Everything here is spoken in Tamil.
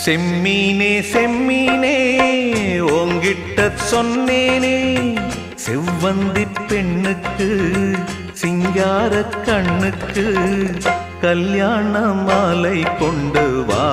செம்மீனே செம்மீனே ஓங்கிட்ட சொன்னேனே, செவ்வந்தி பெண்ணுக்கு சிங்கார கண்ணுக்கு கல்யாண மாலை கொண்டு வா